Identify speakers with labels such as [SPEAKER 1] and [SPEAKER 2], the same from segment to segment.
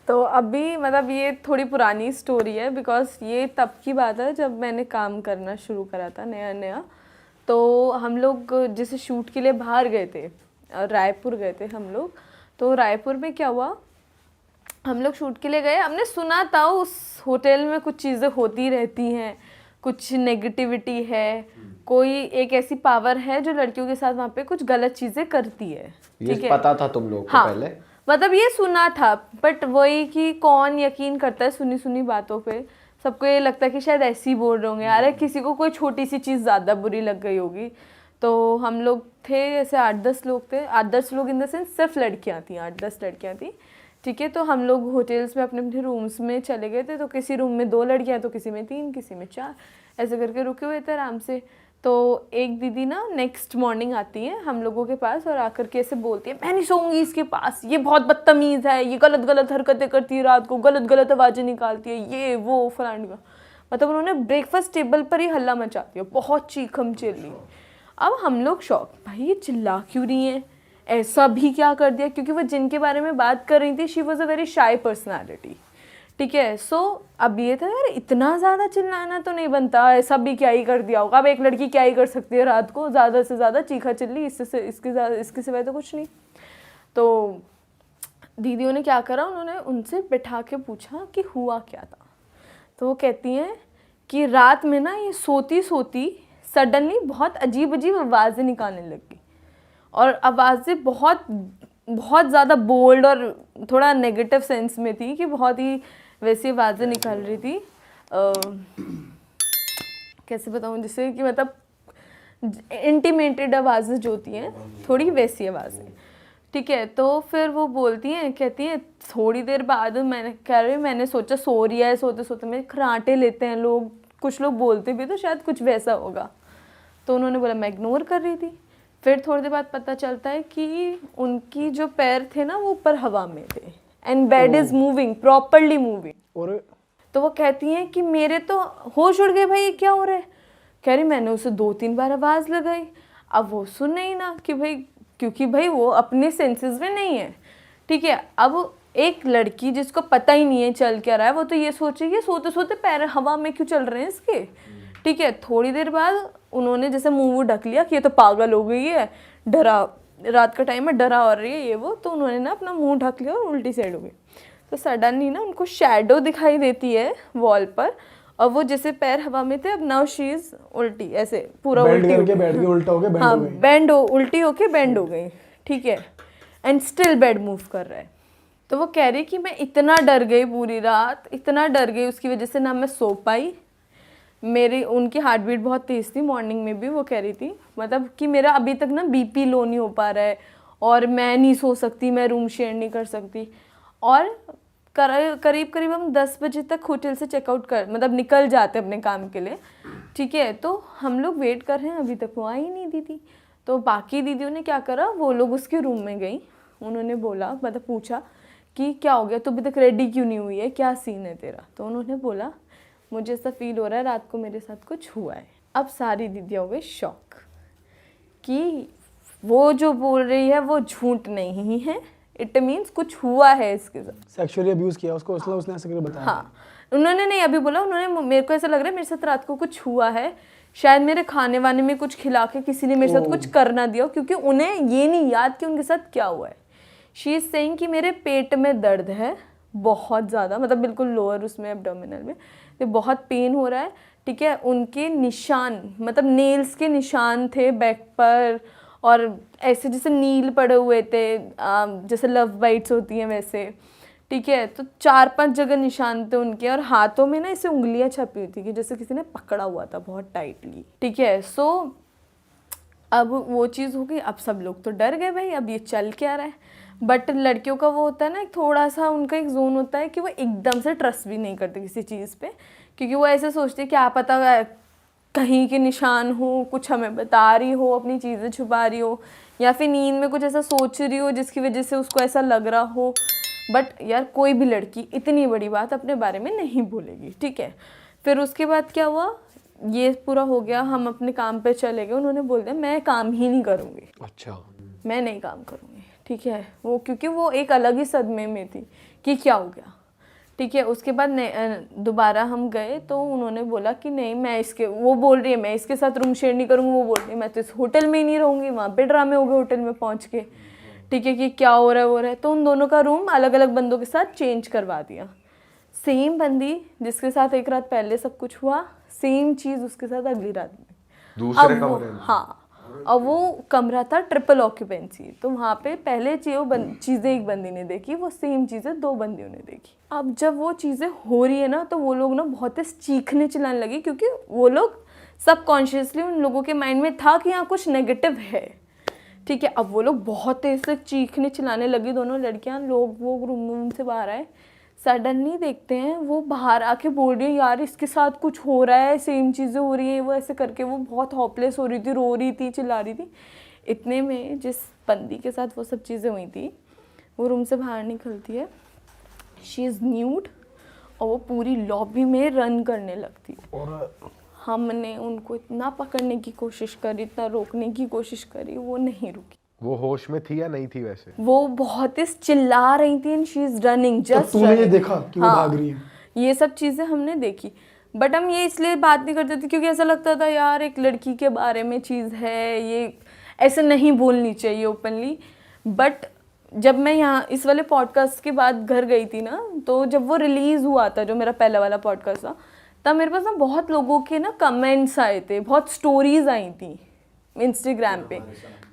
[SPEAKER 1] तो अभी मतलब ये थोड़ी पुरानी स्टोरी है, बिकॉज ये तब की बात है जब मैंने काम करना शुरू करा था नया नया। तो हम लोग जैसे शूट के लिए बाहर गए थे, रायपुर गए थे हम लोग। तो रायपुर में क्या हुआ, हम लोग शूट के लिए गए, हमने सुना था उस होटल में कुछ चीज़ें होती रहती हैं, कुछ नेगेटिविटी है, कोई एक ऐसी पावर है जो लड़कियों के साथ वहाँ पे कुछ गलत चीज़ें करती है।
[SPEAKER 2] ये पता था तुम लोग को
[SPEAKER 1] हाँ,
[SPEAKER 2] पहले?
[SPEAKER 1] मतलब ये सुना था, बट वही कि कौन यकीन करता है सुनी सुनी बातों पे। सबको ये लगता है कि शायद ऐसे ही बोल रहे होंगे, अरे किसी को कोई छोटी सी चीज़ ज़्यादा बुरी लग गई होगी। तो हम लोग थे ऐसे 8-10 लोग थे, 8-10 लोग इन द सेंस सिर्फ लड़कियां थी, 8-10 लड़कियां थी। ठीक है, तो हम लोग होटल्स में अपने अपने रूम्स में चले गए थे। तो किसी रूम में 2 लड़कियां, तो किसी में 3, किसी में 4, ऐसे करके रुके हुए थे आराम से। तो एक दीदी ना नेक्स्ट मॉर्निंग आती है हम लोगों के पास और आकर के ऐसे बोलती है, मैं नहीं सोऊंगी इसके पास, ये बहुत बदतमीज़ है, ये गलत गलत हरकतें करती है, रात को गलत गलत आवाज़ें निकालती है, ये वो फलाने का। मतलब उन्होंने ब्रेकफास्ट टेबल पर ही हल्ला मचा दिया, बहुत चीखम चिल्ली। अब हम लोग शॉक, भाई ये चिल्ला क्यों रही है, ऐसा भी क्या कर दिया, क्योंकि वो जिनके बारे में बात कर रही थी she was a very shy personality. ठीक है, सो अब ये था यार इतना ज़्यादा चिल्लाना तो नहीं बनता, ऐसा भी क्या ही कर दिया होगा, अब एक लड़की क्या ही कर सकती है रात को, ज़्यादा से ज़्यादा चीखा चिल्ली, इसके सिवाय तो कुछ नहीं। तो दीदियों ने क्या करा, उन्होंने उनसे बिठा के पूछा कि हुआ क्या था। तो वो कहती हैं कि रात में ना ये सोती सोती सडनली बहुत अजीब अजीब आवाज़ें निकालने लगी, और आवाज़ें बहुत बहुत ज़्यादा बोल्ड और थोड़ा नेगेटिव सेंस में थी, कि बहुत ही वैसी आवाज़ें निकाल रही थी। कैसे बताऊँ, जिससे कि मतलब इंटीमेटेड आवाज़ें जो होती हैं, थोड़ी वैसी आवाज़ें। ठीक है, तो फिर वो बोलती हैं, कहती हैं थोड़ी देर बाद मैंने सोचा सो रही है, सोते सोते में खराटे लेते हैं लोग, कुछ लोग बोलते भी तो शायद कुछ वैसा होगा। तो उन्होंने बोला मैं इग्नोर कर रही थी। फिर थोड़ी देर बाद पता चलता है कि उनकी जो पैर थे ना वो ऊपर हवा में थे, and bed is moving, properly moving.
[SPEAKER 3] और
[SPEAKER 1] तो वो कहती हैं कि मेरे तो होश उड़ गए, भाई ये क्या हो रहा है। कह रही मैंने उसे 2-3 बार आवाज़ लगाई, अब वो सुन ही ना, कि भाई क्योंकि भाई वो अपने सेंसेस में नहीं है। ठीक है, अब एक लड़की जिसको पता ही नहीं है चल क्या रहा है, वो तो ये सोचेगी सोते सोते पैर हवा में क्यों चल रहे हैं इसके। ठीक है, थोड़ी देर बाद उन्होंने जैसे मुंह ढक लिया कि ये तो पागल हो गई है, डरा, रात का टाइम है, डरा और रही है ये वो। तो उन्होंने ना अपना मुंह ढक लिया और उल्टी साइड हो गई। तो सडनली ना उनको शैडो दिखाई देती है वॉल पर, और वो जैसे पैर हवा में थे, अब नाउ शी इज उल्टी, ऐसे पूरा
[SPEAKER 3] बेंड
[SPEAKER 1] उल्टी
[SPEAKER 3] करके बैठ के उल्टा हो गया, बेंड हो गई।
[SPEAKER 1] उल्टी होके बेंड हो गई। ठीक है, एंड स्टिल बेड मूव कर रहा है। तो वो कह रही कि मैं इतना डर गई पूरी रात, इतना डर गई, उसकी वजह से ना मैं सो पाई, मेरी उनकी हार्ट बीट बहुत तेज़ थी मॉर्निंग में भी। वो कह रही थी मतलब कि मेरा अभी तक ना बीपी लो नहीं हो पा रहा है, और मैं नहीं सो सकती, मैं रूम शेयर नहीं कर सकती। और करीब करीब हम 10 बजे तक होटल से चेकआउट कर मतलब निकल जाते अपने काम के लिए। ठीक है, तो हम लोग वेट कर रहे हैं, अभी तक वो आई नहीं दीदी। तो बाकी दीदियों ने क्या करा, वो लोग उसके रूम में गई, उन्होंने बोला मतलब पूछा कि क्या हो गया, तू अभी तक रेडी क्यों नहीं हुई है, क्या सीन है तेरा। तो उन्होंने बोला मुझे ऐसा फील हो रहा है रात को मेरे साथ कुछ हुआ है। अब सारी दीदियाँ हो गई शॉक कि वो जो बोल रही है वो झूठ नहीं है, इट मीन्स कुछ हुआ है इसके साथ,
[SPEAKER 3] सेक्सुअली अब्यूज किया उसको, इसलिए उसने ऐसे करके बताया।
[SPEAKER 1] हाँ, उन्होंने नहीं अभी बोला, उन्होंने मेरे को ऐसा लग रहा है मेरे साथ रात को कुछ हुआ है, शायद मेरे खाने वाने में कुछ खिला के किसी ने मेरे साथ कुछ कर ना दिया, क्योंकि उन्हें ये नहीं याद कि उनके साथ क्या हुआ है। शी इज सेइंग कि मेरे पेट में दर्द है बहुत ज़्यादा, मतलब बिल्कुल लोअर उसमें एब्डोमिनल में, तो बहुत पेन हो रहा है। ठीक है, उनके निशान मतलब नेल्स के निशान थे बैक पर, और ऐसे जैसे नील पड़े हुए थे, जैसे लव बाइट्स होती हैं वैसे। ठीक है, तो 4-5 जगह निशान थे उनके, और हाथों में ना ऐसे उंगलियां छपी हुई थी कि जैसे किसी ने पकड़ा हुआ था बहुत टाइटली। ठीक है, सो अब वो चीज़ हो गई। अब सब लोग तो डर गए, भाई अब ये चल क्या रहा है। बट लड़कियों का वो होता है ना थोड़ा सा, उनका एक जोन होता है कि वो एकदम से ट्रस्ट भी नहीं करते किसी चीज़ पे, क्योंकि वो ऐसे सोचते हैं क्या पता कहीं के निशान हो, कुछ हमें बता रही हो, अपनी चीज़ें छुपा रही हो, या फिर नींद में कुछ ऐसा सोच रही हो जिसकी वजह से उसको ऐसा लग रहा हो। बट यार कोई भी लड़की इतनी बड़ी बात अपने बारे में नहीं बोलेगी। ठीक है, फिर उसके बाद क्या हुआ, ये पूरा हो गया, हम अपने काम पे चले गए। उन्होंने बोल दिया मैं काम ही नहीं करूँगी।
[SPEAKER 2] अच्छा,
[SPEAKER 1] मैं नहीं काम करूँगी। ठीक है, वो क्योंकि वो एक अलग ही सदमे में थी कि क्या हो गया। ठीक है, उसके बाद दोबारा हम गए तो उन्होंने बोला कि नहीं मैं इसके, वो बोल रही है मैं इसके साथ रूम शेयर नहीं करूँगी, वो बोल रही है मैं तो इस होटल में ही नहीं रहूँगी। वहाँ पे ड्रामे हो गए होटल में पहुँच के, ठीक है, कि क्या हो रहा है वो रहा है। तो उन दोनों का रूम अलग अलग बंदों के साथ चेंज करवा दिया। सेम बंदी जिसके साथ एक रात पहले सब कुछ हुआ, सेम चीज़ उसके साथ अगली रात में।
[SPEAKER 2] दूसरे कमरे में?
[SPEAKER 1] हाँ, अब वो कमरा था ट्रिपल ऑक्यूपेंसी, तो वहाँ पे पहले चीज़ें एक बंदी ने देखी, वो सेम चीज़ें 2 बंदियों ने देखी। अब जब वो चीज़ें हो रही है ना, तो वो लोग ना बहुत तेज चीखने चिल्लाने लगे, क्योंकि वो लोग सबकॉन्शियसली उन लोगों के माइंड में था कि यहाँ कुछ नेगेटिव है। ठीक है, अब वो लोग बहुत तेज से चीखने चिल्लाने लगी, दोनों लड़कियाँ। लोग वो रूम से बाहर आए, सडनली देखते हैं वो बाहर आके बोल रही है यार इसके साथ कुछ हो रहा है, सेम चीज़ें हो रही हैं, वो ऐसे करके वो बहुत होपलेस हो रही थी, रो रही थी, चिल्ला रही थी। इतने में जिस बंदी के साथ वो सब चीज़ें हुई थी, वो रूम से बाहर निकलती है, शी इज़ न्यूड, और वो पूरी लॉबी में रन करने लगती।
[SPEAKER 3] और
[SPEAKER 1] हमने उनको इतना पकड़ने की कोशिश करी, इतना रोकने की कोशिश करी, वो नहीं रुकी।
[SPEAKER 2] वो होश में थी या नहीं थी वैसे?
[SPEAKER 1] वो बहुत ही चिल्ला रही थी and she is running just.
[SPEAKER 3] तूने ये देखा कि वो भाग रही है?
[SPEAKER 1] ये सब चीज़ें हमने देखी, बट हम ये इसलिए बात नहीं करते थे क्योंकि ऐसा लगता था यार एक लड़की के बारे में चीज़ है, ये ऐसे नहीं बोलनी चाहिए ओपनली। बट जब मैं यहाँ इस वाले पॉडकास्ट के बाद घर गई थी ना, तो जब वो रिलीज़ हुआ था, जो मेरा पहला वाला पॉडकास्ट था, तब मेरे पास ना बहुत लोगों के ना कमेंट्स आए थे, बहुत स्टोरीज आई थी इंस्टाग्राम पे।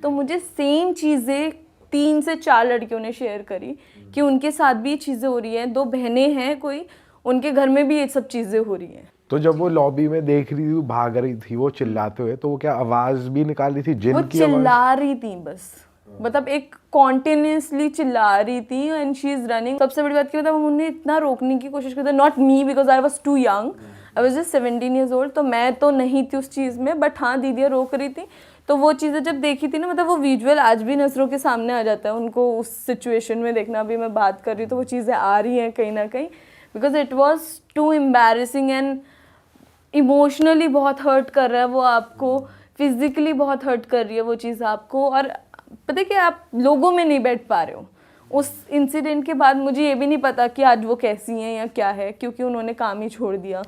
[SPEAKER 1] तो मुझे सेम चीज़ें 3 से 4 लड़कियों ने शेयर करी कि उनके साथ भी ये चीज़ें हो रही हैं, 2 बहनें हैं कोई, उनके घर में भी ये सब चीज़ें हो रही हैं।
[SPEAKER 2] तो जब वो लॉबी में देख रही थी, भाग रही थी वो चिल्लाते हुए, तो वो क्या आवाज भी निकाल रही थी, जिन
[SPEAKER 1] वो
[SPEAKER 2] की आवाज?
[SPEAKER 1] चिल्ला रही थी बस, मतलब एक कॉन्टिन्यूसली चिल्ला रही थी एंड शी इज रनिंग। सबसे बड़ी बात की मतलब उन्हें इतना रोकने की कोशिश की थी, not me because I was too young, I was just 17 years old, तो मैं तो नहीं थी उस चीज़ में, बट हाँ दीदियाँ रोक रही थी। तो वो चीज़ें जब देखी थी ना, मतलब वो विजुअल आज भी नज़रों के सामने आ जाता है उनको, उस सिचुएशन में देखना। अभी मैं बात कर रही हूँ तो वो चीज़ें आ रही हैं कहीं ना कहीं, because it was too embarrassing and emotionally बहुत हर्ट कर रहा है वो आपको, फिजिकली बहुत हर्ट कर रही है वो चीज़ आपको, और पता है कि आप लोगों में नहीं बैठ पा रहे हो। उस इंसिडेंट के बाद मुझे ये भी नहीं पता कि आज वो कैसी हैं या क्या है, क्योंकि उन्होंने काम ही छोड़ दिया,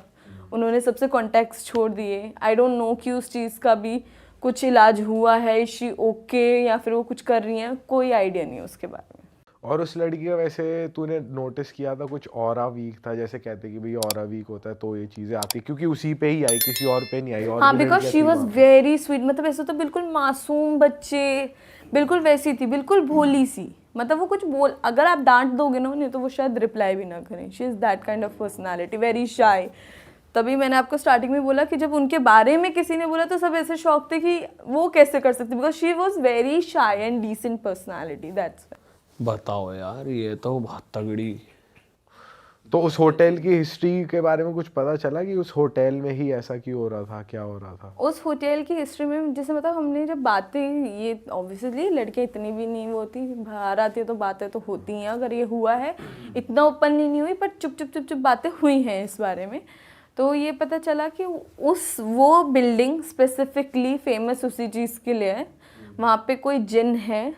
[SPEAKER 1] उन्होंने सबसे कॉन्टैक्ट्स छोड़ दिए। आई डोंट नो कि उस चीज़ का भी कुछ इलाज हुआ है, इशी ओके, या फिर वो कुछ कर रही हैं, कोई आइडिया नहीं है उसके बारे में।
[SPEAKER 2] और उस लड़की का वैसे तूने नोटिस किया था कुछ ऑरा वीक था, जैसे कहते कि भाई ऑरा वीक होता है तो ये चीजें आती, क्योंकि उसी पे ही आई, किसी और पे नहीं आई। और
[SPEAKER 1] हाँ, because she was very sweet, मतलब ऐसा तो बिल्कुल मासूम बच्चे, बिल्कुल वैसी थी, बिल्कुल भोली सी। मतलब वो कुछ बोल, अगर आप डांट दोगे ना उन्हें तो वो शायद रिप्लाई भी ना करें। She is that kind of personality, very shy. तभी मैंने आपको स्टार्टिंग में बोला कि जब उनके बारे में किसी ने बोला तो सब ऐसे शौक थे कि वो कैसे कर सकती, because she was very shy and decent personality, that's.
[SPEAKER 4] बताओ यार, ये तो बहुत तगड़ी।
[SPEAKER 2] तो उस होटल की हिस्ट्री के बारे में कुछ पता चला कि उस होटल में ही ऐसा क्यों हो रहा था, क्या हो रहा था?
[SPEAKER 1] उस होटल की हिस्ट्री में जैसे मतलब हमने जब बातें, ये ऑब्वियसली लड़कियाँ इतनी भी नहीं होती, बाहर आती है तो बातें तो होती हैं, अगर ये हुआ है इतना ओपनली नहीं हुई, पर चुप चुप चुप चुप बातें हुई हैं इस बारे में। तो ये पता चला कि वो बिल्डिंग स्पेसिफिकली फेमस उसी चीज़ के लिए है, वहाँ पे कोई जिन है,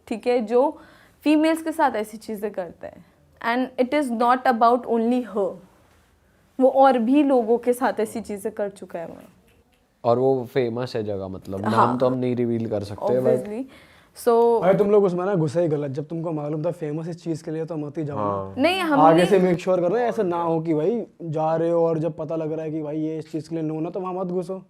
[SPEAKER 1] ठीक है, जो फीमेल्स के साथ ऐसी चीज़ें करता है, and it is not about only her, वो और भी लोगों के साथ ऐसी चीज़ें कर चुका है वहाँ।
[SPEAKER 4] और वो फेमस है जगह, मतलब नाम तो हम नहीं रिवील कर सकते, बट
[SPEAKER 1] ऑब्वियसली। सो
[SPEAKER 3] भाई तुम लोग उसमें ना घुसे ही गलत, जब तुमको मालूम था फेमस इस चीज के लिए तो मत ही जाओ ना।
[SPEAKER 1] नहीं,
[SPEAKER 3] आगे
[SPEAKER 1] हमने
[SPEAKER 3] से मेक श्योर कर रहे हैं ऐसा ना हो कि भाई जा रहे हो और जब पता लग रहा है कि भाई ये इस चीज के लिए नो ना, तो वहाँ मत घुसो।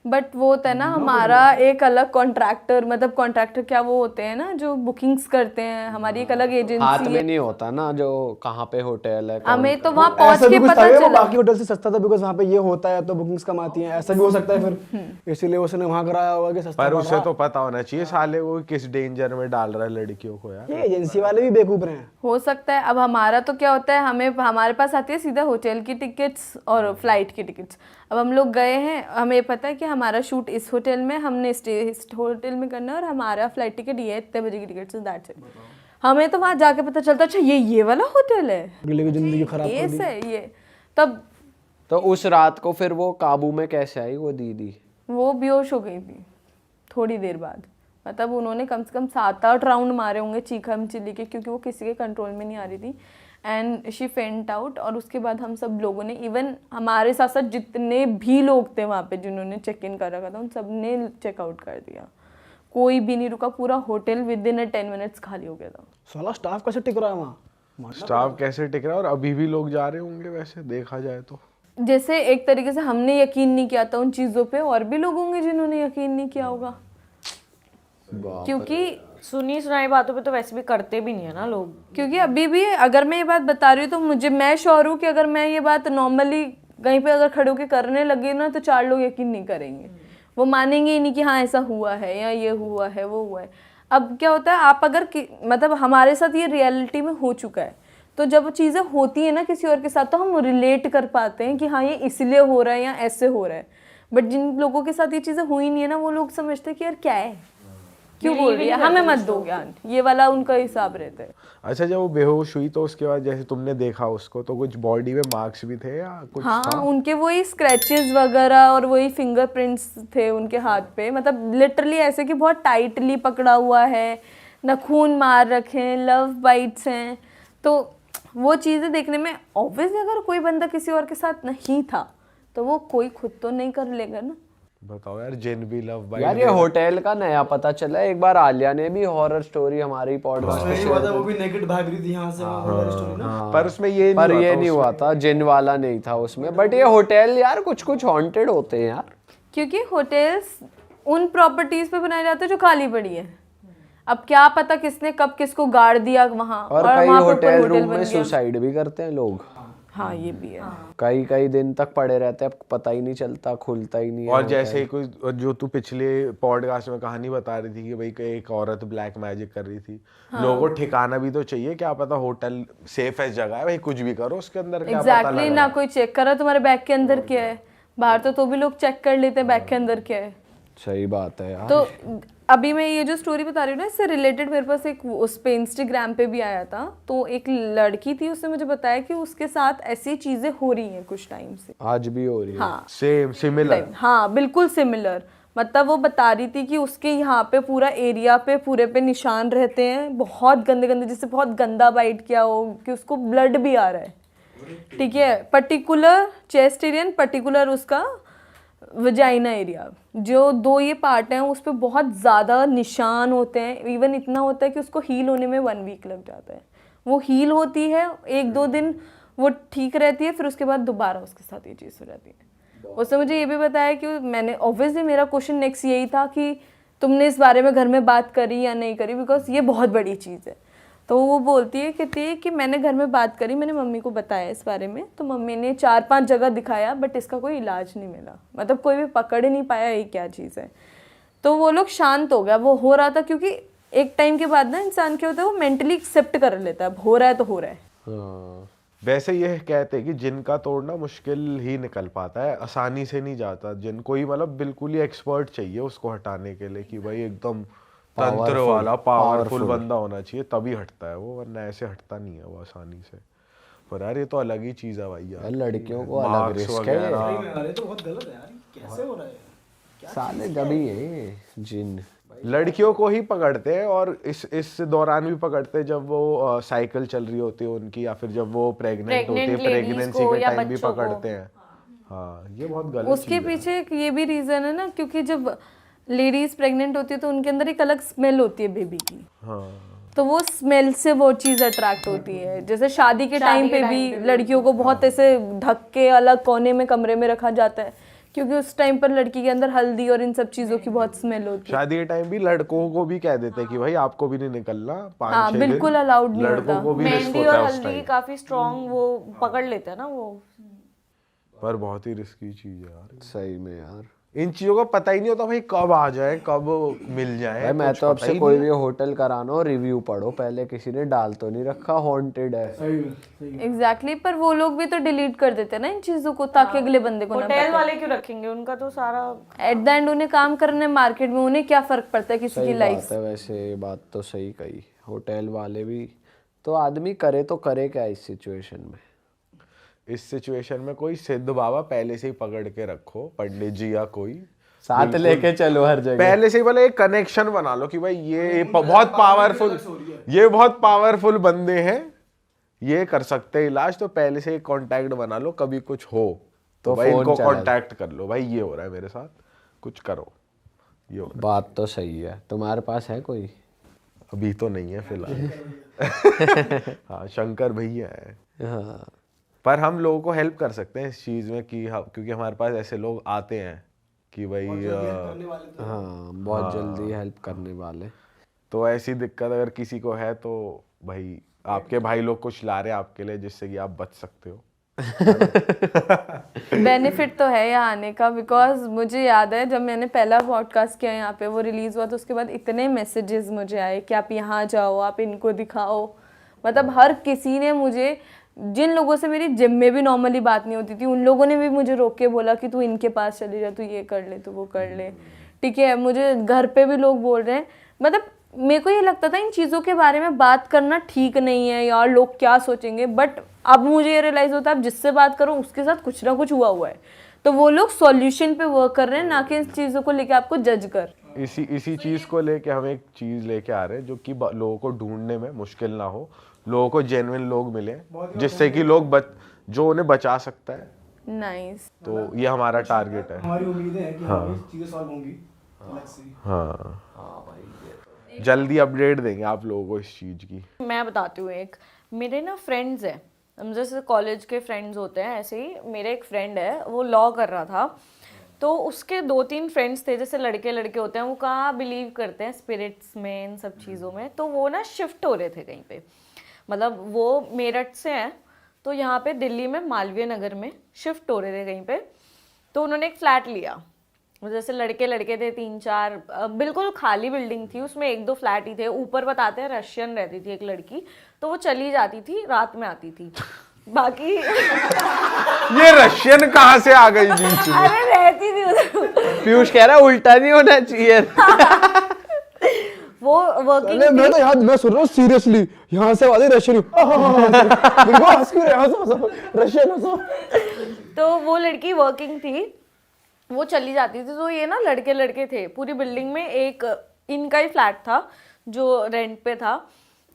[SPEAKER 1] बट वो होता है ना हमारा एक अलग कॉन्ट्रैक्टर, मतलब कॉन्ट्रैक्टर क्या वो होते हैं ना जो बुकिंग्स करते हैं, हमारी एक अलग
[SPEAKER 4] हाथ
[SPEAKER 1] एजेंसी
[SPEAKER 4] में
[SPEAKER 1] है।
[SPEAKER 4] नहीं होता ना जो कहाँ पे होटल है,
[SPEAKER 1] हमें तो वहाँ पहुँच
[SPEAKER 3] ऐसा भी
[SPEAKER 1] के
[SPEAKER 3] कुछ था
[SPEAKER 1] पता
[SPEAKER 3] क्या, वो
[SPEAKER 1] चला।
[SPEAKER 3] बाकी होटल से सस्ता था बिकॉज वहाँ पे ये होता है तो बुकिंग्स कम आती हैं, ऐसा भी हो सकता है फिर, इसीलिए उसने वहाँ कराया होगा कि सस्ता
[SPEAKER 2] पर
[SPEAKER 3] पड़
[SPEAKER 2] उसे
[SPEAKER 3] रहा।
[SPEAKER 2] तो पता होना चाहिए साले वो किस डेंजर में डाल रहा है लड़कियों को यार।
[SPEAKER 3] ये एजेंसी वाले भी बेवकूफ रहे हैं।
[SPEAKER 1] हो सकता है। अब हमारा तो क्या होता है, हमारे पास आती है सीधा होटल की टिकट्स और फ्लाइट की टिकट्स। अब हम लोग गए हैं, हमें पता है कि हमारा शूट इस होटल में, हमने स्टे इस होटल में करना है और हमारा फ्लाइट टिकट ये इतने बजे की टिकट से, दैट्स इट। हमें तो वहाँ जाके पता चलता अच्छा ये वाला होटल है,
[SPEAKER 3] अगले की जिंदगी खराब
[SPEAKER 1] ये
[SPEAKER 3] कर दी।
[SPEAKER 1] से ये। तब
[SPEAKER 4] तो उस रात को फिर वो काबू में कैसे आई वो दीदी?
[SPEAKER 1] वो बेहोश हो गई थी थोड़ी देर बाद, मतलब उन्होंने कम से कम 7-8 राउंड मारे होंगे चीखम चिल्ली के, क्योंकि वो किसी के कंट्रोल में नहीं आ रही थी। एंड शी फेंट आउट। और उसके बाद हम सब लोगों ने, इवन हमारे साथ साथ जितने भी लोग थे वहाँ पे जिन्होंने चेक इन कर रखा था, उन सब ने चेकआउट कर दिया, कोई भी नहीं रुका। पूरा होटल विद इन 10 मिनट्स खाली हो गया था।
[SPEAKER 3] साला स्टाफ कैसे टिक रहा है वहाँ?
[SPEAKER 2] स्टाफ कैसे टिक रहा है, और अभी भी लोग जा रहे होंगे वैसे देखा जाए तो।
[SPEAKER 1] जैसे एक तरीके से हमने यकीन नहीं किया था उन चीज़ों पे, और भी लोग होंगे जिन्होंने यकीन नहीं किया होगा, क्योंकि
[SPEAKER 5] सुनी सुनाई बातों पे तो वैसे भी करते भी नहीं है ना लोग।
[SPEAKER 1] क्योंकि अभी भी अगर मैं ये बात बता रही हूँ तो मैं श्योर हूँ कि अगर मैं ये बात नॉर्मली कहीं पे अगर खड़े होकर करने लगी ना तो 4 लोग यकीन नहीं करेंगे, वो मानेंगे ही नहीं कि हाँ ऐसा हुआ है या ये हुआ है वो हुआ है। अब क्या होता है, आप अगर मतलब हमारे साथ ये रियलिटी में हो चुका है, तो जब चीज़ें होती है ना किसी और के साथ तो हम रिलेट कर पाते हैं कि हाँ ये इसलिए हो रहा है या ऐसे हो रहा है। बट जिन लोगों के साथ ये चीज़ें हुई नहीं है ना, वो लोग समझते हैं कि यार क्या है, क्यों बोल रही है, हमें मत दो ज्ञान, ये वाला उनका हिसाब रहता है।
[SPEAKER 2] अच्छा, जब वो बेहोश हुई तो उसके बाद जैसे तुमने देखा उसको, तो कुछ बॉडी में मार्क्स भी थे या कुछ
[SPEAKER 1] हाँ
[SPEAKER 2] था?
[SPEAKER 1] उनके वही स्क्रैचेस वगैरह और वही फिंगरप्रिंट्स थे उनके हाथ पे, मतलब लिटरली ऐसे कि बहुत टाइटली पकड़ा हुआ है, नाखून मार रखे हैं, लव बाइट्स हैं। तो वो चीज़ें देखने में ऑब्वियसली अगर कोई बंदा किसी और के साथ नहीं था तो वो कोई खुद तो नहीं कर लेगा ना।
[SPEAKER 2] बताओ यार, जिन भी लव बाइट
[SPEAKER 4] यार ये होटल का नया पता चला। एक बार आलिया ने भी हॉरर स्टोरी हमारी पॉडकास्ट पे शेयर
[SPEAKER 3] वो भी नेकेड भाग रही थी यहाँ से वहाँ स्टोरी ना।
[SPEAKER 2] पर उसमें ये
[SPEAKER 4] पर
[SPEAKER 2] नहीं
[SPEAKER 4] ये नहीं हुआ था, जिन वाला नहीं था उसमें। बट ये होटल यार कुछ कुछ हॉन्टेड होते हैं यार,
[SPEAKER 1] क्योंकि होटल्स उन प्रॉपर्टीज पे बनाए जाते हैं जो खाली पड़ी है। अब क्या पता किसने कब किसको गाड़ दिया वहाँ,
[SPEAKER 4] और कई
[SPEAKER 1] वहाँ पे ऊपर
[SPEAKER 4] होटल
[SPEAKER 1] होटल
[SPEAKER 4] रूम
[SPEAKER 1] बन
[SPEAKER 4] में
[SPEAKER 1] गया।
[SPEAKER 4] सुसाइड भी करते हैं लोग।
[SPEAKER 1] हाँ ये भी है।
[SPEAKER 4] कई कई दिन तक पड़े रहते हैं, पता ही नहीं चलता, खुलता ही नहीं है
[SPEAKER 2] और
[SPEAKER 4] होटल।
[SPEAKER 2] जैसे ही कोई जो तू पिछले पॉडकास्ट में कहानी बता रही थी कि भाई एक औरत ब्लैक मैजिक कर रही थी, लोगों को ठिकाना भी तो चाहिए, क्या पता होटल सेफ है जगह है भाई, कुछ भी करो उसके अंदर क्या पता
[SPEAKER 1] एग्जैक्टली
[SPEAKER 2] लगा।
[SPEAKER 1] ना कोई चेक करा तुम्हारे बैग के अंदर क्या है, बाहर तो भी लोग चेक कर लेते हैं बैग के अंदर क्या है।
[SPEAKER 4] सही बात है यार।
[SPEAKER 1] तो अभी मैं ये जो स्टोरी बता रही हूँ ना, इससे रिलेटेड मेरे पास एक उस पे इंस्टाग्राम पे भी आया था। तो एक लड़की थी, उसने मुझे बताया कि उसके साथ ऐसी चीजें हो रही हैं कुछ टाइम से।
[SPEAKER 4] आज भी हो रही है।
[SPEAKER 1] हाँ
[SPEAKER 2] सेम सिमिलर।
[SPEAKER 1] हाँ बिल्कुल सिमिलर। मतलब वो बता रही थी कि उसके यहाँ पे पूरा एरिया पे पूरे पे निशान रहते हैं, बहुत गंदे गंदे, जिससे बहुत गंदा बाइट किया हो कि उसको ब्लड भी आ रहा है। ठीक है, पर्टिकुलर चेस्ट एरिया, पर्टिकुलर उसका वजाइना एरिया, जो 2 ये पार्ट हैं उस पर बहुत ज़्यादा निशान होते हैं। इवन इतना होता है कि उसको हील होने में 1 वीक लग जाता है। वो हील होती है 1-2 दिन, वो ठीक रहती है, फिर उसके बाद दोबारा उसके साथ ये चीज़ हो जाती है। उसने मुझे ये भी बताया कि मैंने ऑब्वियसली मेरा क्वेश्चन नेक्स्ट यही था कि तुमने इस बारे में घर में बात करी या नहीं करी, बिकॉज ये बहुत बड़ी चीज़ है। तो वो बोलती है, कहती है कि मैंने घर में बात करी, मैंने मम्मी को बताया इस बारे में, तो मम्मी ने 4-5 जगह दिखाया बट इसका कोई इलाज नहीं मिला, मतलब कोई भी पकड़ ही नहीं पाया ये क्या चीज़ है। तो वो लोग शांत हो गया, वो हो रहा था, क्योंकि एक टाइम के बाद ना इंसान क्या होता है, वो मेंटली एक्सेप्ट कर लेता है, अब हो रहा है तो हो रहा है।
[SPEAKER 4] हाँ।
[SPEAKER 2] वैसे ये कहते हैं कि जिन का तोड़ना मुश्किल ही निकल पाता है, आसानी से नहीं जाता। जिन कोई मतलब बिल्कुल ही एक्सपर्ट चाहिए उसको हटाने के लिए, कि भाई एकदम तंत्र वाला पावरफुल बंदा होना चाहिए तभी हटता है वो, वरना ऐसे हटता नहीं है वो आसानी से। पर यार ये तो अलग ही चीज है भाई यार,
[SPEAKER 4] लड़कियों को अलग रिस्क है।
[SPEAKER 3] अरे तो बहुत गलत है यार, कैसे हो रहा है?
[SPEAKER 4] साले जब ही है जिन
[SPEAKER 2] लड़कियों को ही पकड़ते हैं, और इस दौरान भी पकड़ते हैं जब वो साइकिल चल रही होती है उनकी, या फिर जब वो प्रेग्नेंट होती है,
[SPEAKER 5] Pregnant ladies
[SPEAKER 2] प्रेगनेंसी
[SPEAKER 5] को
[SPEAKER 2] के
[SPEAKER 5] या
[SPEAKER 2] टाइम भी
[SPEAKER 5] बच्चों को।
[SPEAKER 2] पकड़ते हैं। हाँ ये बहुत गलत
[SPEAKER 1] उसके
[SPEAKER 2] चीज़ है।
[SPEAKER 1] पीछे एक ये भी रीज़न है ना, क्योंकि जब लेडीज प्रेग्नेंट होती है तो उनके अंदर एक अलग स्मेल होती है बेबी की,
[SPEAKER 2] हाँ
[SPEAKER 1] तो वो स्मेल से वो चीज़ अट्रैक्ट होती है। जैसे शादी के टाइम पे भी लड़कियों को बहुत ऐसे ढक के अलग कोने में कमरे में रखा जाता है, क्योंकि उस टाइम पर लड़की के अंदर हल्दी और इन सब चीज़ों की बहुत स्मेल होती है।
[SPEAKER 2] शादी के टाइम भी लड़कों को भी कह देते हैं कि भाई आपको भी नहीं निकलना, 5-6
[SPEAKER 1] हाँ,
[SPEAKER 2] दिन
[SPEAKER 1] बिल्कुल allowed नहीं
[SPEAKER 2] लड़कों
[SPEAKER 1] होता।
[SPEAKER 2] को भी रिस्क
[SPEAKER 5] मेहंदी
[SPEAKER 2] होता
[SPEAKER 5] और
[SPEAKER 2] है उस
[SPEAKER 5] हल्दी
[SPEAKER 2] टाइम।
[SPEAKER 5] काफी स्ट्रॉन्ग वो पकड़ लेते हैं ना वो।
[SPEAKER 2] पर बहुत ही रिस्की चीज है यार,
[SPEAKER 4] सही में यार।
[SPEAKER 2] इन चीजों का पता ही नहीं होता भाई, कब आ जाए कब मिल जाए।
[SPEAKER 4] भाई मैं
[SPEAKER 2] कुछ
[SPEAKER 4] तो
[SPEAKER 2] पता
[SPEAKER 4] आपसे
[SPEAKER 2] ही
[SPEAKER 4] कोई
[SPEAKER 2] नहीं।
[SPEAKER 4] भी होटल कराना हो रिव्यू पढ़ो पहले, किसी ने डाल तो नहीं रखा हॉन्टेड है।
[SPEAKER 1] एग्जैक्टली, पर वो लोग भी तो डिलीट कर देते हैं ना इन चीज़ों को, ताकि अगले बंदे को ना
[SPEAKER 5] होटल वाले क्यों रखेंगे, उनका तो सारा
[SPEAKER 1] एट द एंड उन्हें काम करने मार्केट में, उन्हें क्या फर्क पड़ता है किसी
[SPEAKER 4] सही
[SPEAKER 1] की लाइफ
[SPEAKER 4] बात है, वैसे ये बात तो सही कही। होटल वाले भी तो आदमी करे तो करे क्या इस सिचुएशन में।
[SPEAKER 2] इस सिचुएशन में कोई सिद्ध बाबा पहले से ही पकड़ के रखो, पंडित जी या कोई
[SPEAKER 4] साथ लेके चलो हर जगह।
[SPEAKER 2] पहले से ही बोले एक कनेक्शन बना लो कि भाई ये बहुत पावरफुल, ये बहुत पावरफुल बंदे हैं, ये कर सकते हैं इलाज, तो पहले से कांटेक्ट बना लो, कभी कुछ हो तो
[SPEAKER 4] तो
[SPEAKER 2] भाई
[SPEAKER 4] फोन
[SPEAKER 2] इनको
[SPEAKER 4] चला
[SPEAKER 2] कांटेक्ट कर लो, भाई ये हो रहा है मेरे साथ, कुछ करो, ये हो रहा
[SPEAKER 4] बात तो सही है। तुम्हारे पास है कोई?
[SPEAKER 2] है। अभी तो नहीं है फिलहाल। हाँ शंकर भैया है,
[SPEAKER 4] हाँ
[SPEAKER 2] पर हम लोगों को हेल्प कर सकते हैं इस चीज़ में कि क्योंकि हमारे पास ऐसे लोग आते हैं कि भाई
[SPEAKER 4] हाँ, बहुत जल्दी हेल्प करने वाले।
[SPEAKER 2] तो ऐसी दिक्कत अगर किसी को है तो भाई आपके भाई लोग कुछ ला रहे हैं आपके लिए जिससे कि आप बच सकते हो।
[SPEAKER 1] बेनिफिट तो है यहाँ आने का, बिकॉज मुझे याद है जब मैंने पहला पॉडकास्ट किया यहाँ पे, वो रिलीज हुआ तो उसके बाद इतने मैसेजेस मुझे आए कि आप यहाँ जाओ, आप इनको दिखाओ। मतलब हर किसी ने मुझे, जिन लोगों से मेरी जिम में भी नॉर्मली बात नहीं होती थी, उन लोगों ने भी मुझे रोक के बोला कि तू इनके पास चली जा, तू ये कर ले, तू वो कर ले, ठीक है। मुझे घर पे भी लोग बोल रहे हैं, मतलब मेरे को ये लगता था इन चीज़ों के बारे में बात करना ठीक नहीं है यार, लोग क्या सोचेंगे, बट अब मुझे ये रियलाइज़ होता है अब जिससे बात करो उसके साथ कुछ ना कुछ हुआ है, तो वो लोग सॉल्यूशन पे वर्क कर रहे हैं, ना कि इन चीज़ों को लेके आपको जज कर।
[SPEAKER 2] इसी चीज़ को लेके हम एक चीज़ लेके आ रहे हैं जो कि लोगों को ढूंढने में मुश्किल ना हो, लोगों को जेन्युइन लोग मिले जिससे कि लोग जो उन्हें बचा सकता है।
[SPEAKER 1] नाइस।
[SPEAKER 2] तो ये हमारा टारगेट है।
[SPEAKER 3] हमारी उम्मीदें हैं कि ये चीजें सॉल्व होंगी।
[SPEAKER 2] हाँ जल्दी अपडेट देंगे आप लोगों को इस चीज़ की।
[SPEAKER 5] मैं बताती हूँ एक, मेरे ना फ्रेंड्स हैं, हम जैसे कॉलेज के फ्रेंड्स होते हैं ऐसे ही मेरे एक फ्रेंड है, वो लॉ कर रहा था, तो उसके 2-3 फ्रेंड्स थे, जैसे लड़के लड़के होते हैं वो कहाँ बिलीव करते हैं स्पिरिट्स में, इन सब चीज़ों में, तो वो ना शिफ्ट हो रहे थे कहीं पे, मतलब वो मेरठ से हैं तो यहाँ पे दिल्ली में मालवीय नगर में शिफ्ट हो रहे थे कहीं पे, तो उन्होंने एक फ्लैट लिया, जैसे लड़के लड़के थे 3-4, बिल्कुल खाली बिल्डिंग थी, उसमें 1-2 फ्लैट ही थे, ऊपर बताते हैं रशियन रहती थी एक लड़की, तो वो चली जाती थी, रात में आती थी, बाकी
[SPEAKER 2] ये रशियन कहाँ से आ गई बीच में?
[SPEAKER 5] अरे रहती थी उधर।
[SPEAKER 4] पीयूष कह रहा है उल्टा नहीं होना चाहिए।
[SPEAKER 5] वो वर्किंग
[SPEAKER 3] अरे मैं तो यार मैं सुन रहा हूँ सीरियसली, यहाँ से वाले रशियन रशियन।
[SPEAKER 5] तो वो लड़की वर्किंग थी, वो चली जाती थी, तो ये ना लड़के लड़के थे पूरी बिल्डिंग में, एक इनका ही फ्लैट था जो रेंट पे था,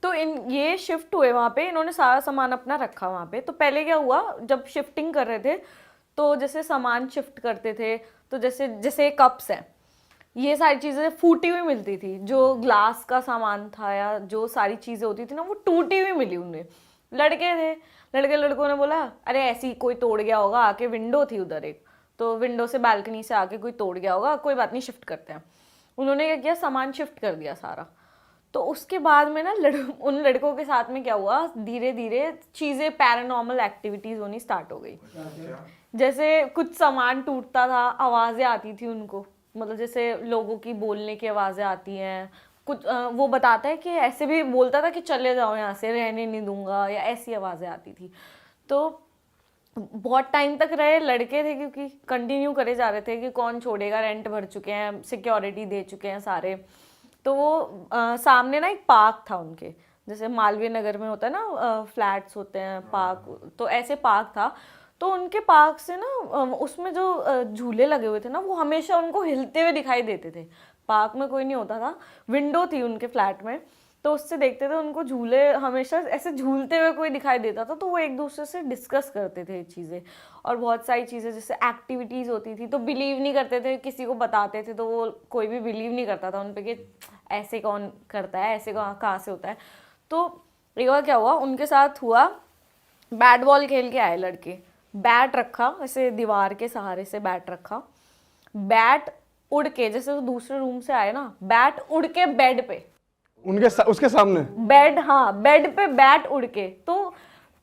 [SPEAKER 5] तो ये शिफ्ट हुए वहाँ पे, इन्होंने सारा सामान अपना रखा वहाँ पे। तो पहले क्या हुआ, जब शिफ्टिंग कर रहे थे तो जैसे सामान शिफ्ट करते थे, तो जैसे जैसे कप्स हैं, ये सारी चीज़ें फूटी हुई मिलती थी, जो ग्लास का सामान था या जो सारी चीज़ें होती थी ना वो टूटी हुई मिली उन्हें। लड़के थे, लड़कों ने बोला अरे ऐसी कोई तोड़ गया होगा, आके विंडो थी उधर एक, तो विंडो से बालकनी से आके कोई तोड़ गया होगा, कोई बात नहीं शिफ्ट करते हैं। उन्होंने क्या किया, सामान शिफ्ट कर दिया सारा। तो उसके बाद में ना उन लड़कों के साथ में क्या हुआ, धीरे धीरे चीज़ें पैरानॉर्मल एक्टिविटीज़ होनी स्टार्ट हो गई। जैसे कुछ सामान टूटता था, आवाज़ें आती थी उनको, मतलब जैसे लोगों की बोलने की आवाज़ें आती हैं, कुछ वो बताता है कि ऐसे भी बोलता था कि चले जाओ यहाँ से, रहने नहीं दूंगा, या ऐसी आवाज़ें आती थी। तो बहुत टाइम तक रहे, लड़के थे क्योंकि कंटिन्यू करे जा रहे थे कि कौन छोड़ेगा, रेंट भर चुके हैं, सिक्योरिटी दे चुके हैं सारे। तो वो सामने ना एक पार्क था उनके, जैसे मालवीय नगर में होता है ना फ्लैट्स होते हैं पार्क, तो ऐसे पार्क था। तो उनके पार्क से ना उसमें जो झूले लगे हुए थे ना, वो हमेशा उनको हिलते हुए दिखाई देते थे। पार्क में कोई नहीं होता था, विंडो थी उनके फ्लैट में, तो उससे देखते थे उनको झूले हमेशा ऐसे झूलते हुए कोई दिखाई देता था, तो वो एक दूसरे से डिस्कस करते थे चीज़ें, और बहुत सारी चीज़ें जैसे एक्टिविटीज़ होती थी तो बिलीव नहीं करते थे, किसी को बताते थे तो वो कोई भी बिलीव नहीं करता था उन पर कि ऐसे कौन करता है, ऐसे कहाँ से होता है। तो एक बार क्या हुआ उनके साथ हुआ, बैट बॉल खेल के आए लड़के, बैट रखा ऐसे दीवार के सहारे से, बैट रखा, बैट उड़ के, जैसे वो दूसरे रूम से आए ना, बैट उड़ के बेड पे,
[SPEAKER 3] उसके सामने
[SPEAKER 5] बेड, हाँ बेड पे बैट उड़ के। तो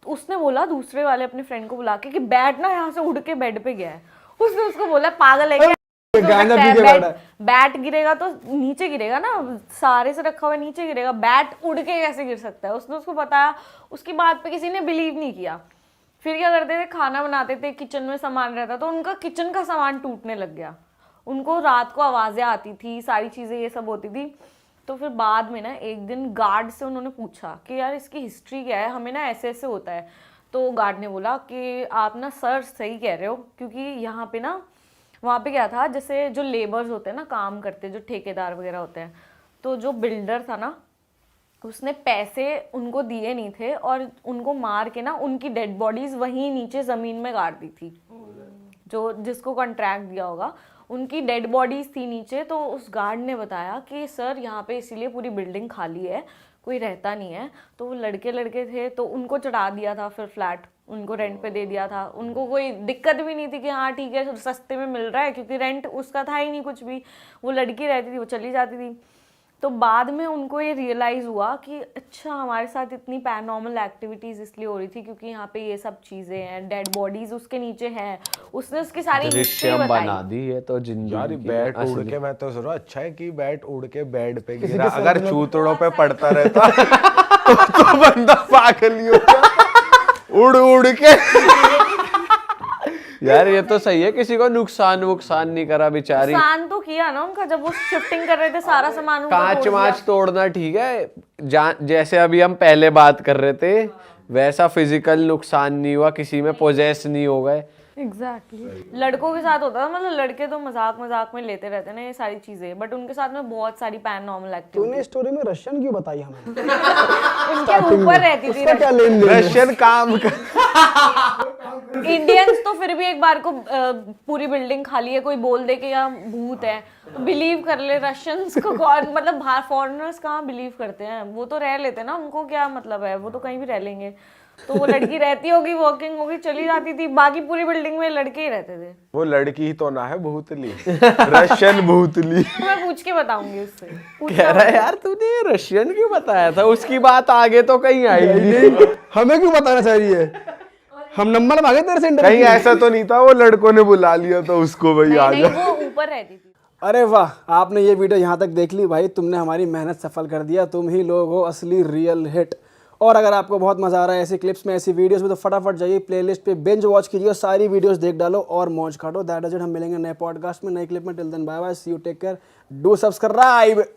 [SPEAKER 5] उसने बोला दूसरे वाले अपने फ्रेंड को बुला के कि बैट ना यहाँ से उड़ के बेड पे गया है। उसने उसको बोला पागल है क्या,
[SPEAKER 3] गांजा पी के बैठा है।
[SPEAKER 5] बैट गिरेगा तो नीचे गिरेगा ना, सारे से रखा हुआ नीचे गिरेगा, बैट उड़ के कैसे गिर सकता है। उसने उसको बताया, उसकी बात पे किसी ने बिलीव नहीं किया। फिर क्या करते थे, खाना बनाते थे, किचन में सामान रहता तो उनका किचन का सामान टूटने लग गया, उनको रात को आवाज़ें आती थी, सारी चीज़ें ये सब होती थी। तो फिर बाद में ना एक दिन गार्ड से उन्होंने पूछा कि यार इसकी हिस्ट्री क्या है, हमें ना ऐसे ऐसे होता है। तो गार्ड ने बोला कि आप ना सर सही कह रहे हो, क्योंकि यहाँ पे ना, वहाँ पे क्या था, जैसे जो लेबर्स होते हैं ना, काम करते हैं, जो ठेकेदार वगैरह होते हैं, तो जो बिल्डर था ना उसने पैसे उनको दिए नहीं थे और उनको मार के ना उनकी डेड बॉडीज वहीं नीचे ज़मीन में गाड़ दी थी। जो जिसको कॉन्ट्रैक्ट दिया होगा उनकी डेड बॉडीज थी नीचे। तो उस गार्ड ने बताया कि सर यहाँ पे इसीलिए पूरी बिल्डिंग खाली है, कोई रहता नहीं है। तो वो लड़के थे तो उनको चढ़ा दिया था, फिर फ्लैट उनको रेंट पे दे दिया था। उनको कोई दिक्कत भी नहीं थी कि हाँ ठीक है सस्ते में मिल रहा है, क्योंकि रेंट उसका था ही नहीं कुछ भी। वो लड़की रहती थी, वो चली जाती थी। तो बाद में उनको ये रियलाइज़ हुआ कि अच्छा हमारे साथ इतनी पैरानॉर्मल एक्टिविटीज़ इसलिए हो रही थी क्योंकि यहाँ पे ये सब चीज़ें हैं, डेड बॉडीज उसके नीचे हैं। उसने उसकी सारी हिस्ट्री
[SPEAKER 4] दृश्यम
[SPEAKER 5] बताई।
[SPEAKER 4] बना दी है तो जिंदगी
[SPEAKER 2] यार ये
[SPEAKER 4] की
[SPEAKER 2] बैट उड़
[SPEAKER 4] असली-
[SPEAKER 2] के, मैं तो सोच रहा अच्छा है कि बैट उड़ के बेड पे गिरा, अगर चूतड़ों पे पड़ता रहता तो बंदा पागल ही हो गया। उड़ उड़ के
[SPEAKER 4] यार ये तो सही है, किसी को नुकसान नहीं करा बेचारी।
[SPEAKER 5] नुकसान तो किया ना उनका, जब वो शिफ्टिंग कर रहे थे सारा सामान उनका
[SPEAKER 4] कांच
[SPEAKER 5] तोड़ दिया।
[SPEAKER 4] वाच तोड़ना ठीक है, जैसे अभी हम पहले बात कर रहे थे वैसा फिजिकल नुकसान नहीं हुआ, किसी में पोजेस नहीं हो गए।
[SPEAKER 1] एग्जैक्टली।
[SPEAKER 5] लड़कों के साथ होता था, मतलब लड़के तो मजाक में लेते रहते ना ये सारी चीजें, बट उनके साथ में बहुत सारी पैरानॉर्मल एक्टिविटी
[SPEAKER 3] तूने स्टोरी में रशियन क्यों बताई हमें?
[SPEAKER 5] उनके ऊपर रहती थी।
[SPEAKER 3] उसका क्या लेन देन है?
[SPEAKER 2] रशियन काम कर
[SPEAKER 5] इंडियंस तो फिर भी एक बार को पूरी बिल्डिंग खाली है कोई बोल दे कि यहाँ भूत है तो बिलीव कर ले। रशियंस को कौन, मतलब बाहर फॉरेनर्स कहाँ बिलीव करते हैं, वो तो रह लेते ना, उनको क्या मतलब है, वो तो कहीं भी रह लेंगे। तो वो लड़की रहती होगी, वर्किंग होगी, चली जाती थी, बाकी पूरी बिल्डिंग में लड़के ही रहते थे।
[SPEAKER 2] वो लड़की ही तो ना है भूतली, रशियन भूतली।
[SPEAKER 5] तो मैं पूछ के बताऊंगी उससे।
[SPEAKER 4] कह रहा है यार तूने ये रशियन क्यों बताया था, उसकी बात आगे तो कहीं आई नहीं।
[SPEAKER 3] हमें क्यों बताना चाहिए? हम नंबर मांगे तेरे से इंटरव्यू
[SPEAKER 2] कहीं ऐसा तो नहीं था वो लड़कों ने बुला लिया तो उसको भाई आ
[SPEAKER 5] नहीं,
[SPEAKER 2] जा।
[SPEAKER 5] वो ऊपर रहती थी।
[SPEAKER 3] अरे वाह, आपने ये वीडियो यहाँ तक देख ली भाई, तुमने हमारी मेहनत सफल कर दिया। तुम ही लोग हो असली रियल हिट। और अगर आपको बहुत मजा आ रहा है ऐसी क्लिप्स में, ऐसी वीडियोस में, तो फटाफट जाइए प्लेलिस्ट पे बिंज वॉच कीजिए और सारी वीडियोस देख डालो और मौज काटो। That is it. हम मिलेंगे नए पॉडकास्ट में, नए क्लिप में। Till then bye bye, see you, take care, do subscribe.